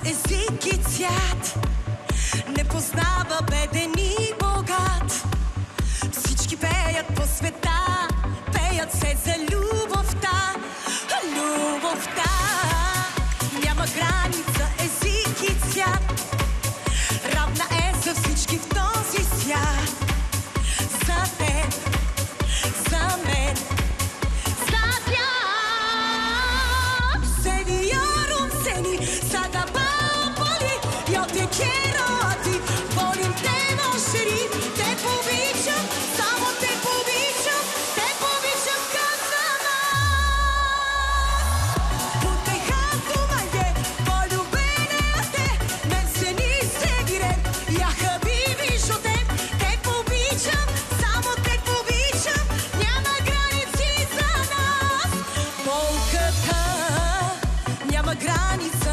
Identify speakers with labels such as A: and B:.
A: език и цвят, не познава беден и богат. Всички пеят по света, пеят се за любовта. Любовта няма граница, език и цвят, равна е за всички в този свят. За теб, за мен, за tях. Seviyorum seni, sada boli, io ti quiero a ti, volim te mošeri, te povičam, samo te povičam kazana. Utehatu malje, poljubene a te, men se niste direm, ja habibi žodem, te povičam, samo te povičam, няма граници за нас. Болката няма граници.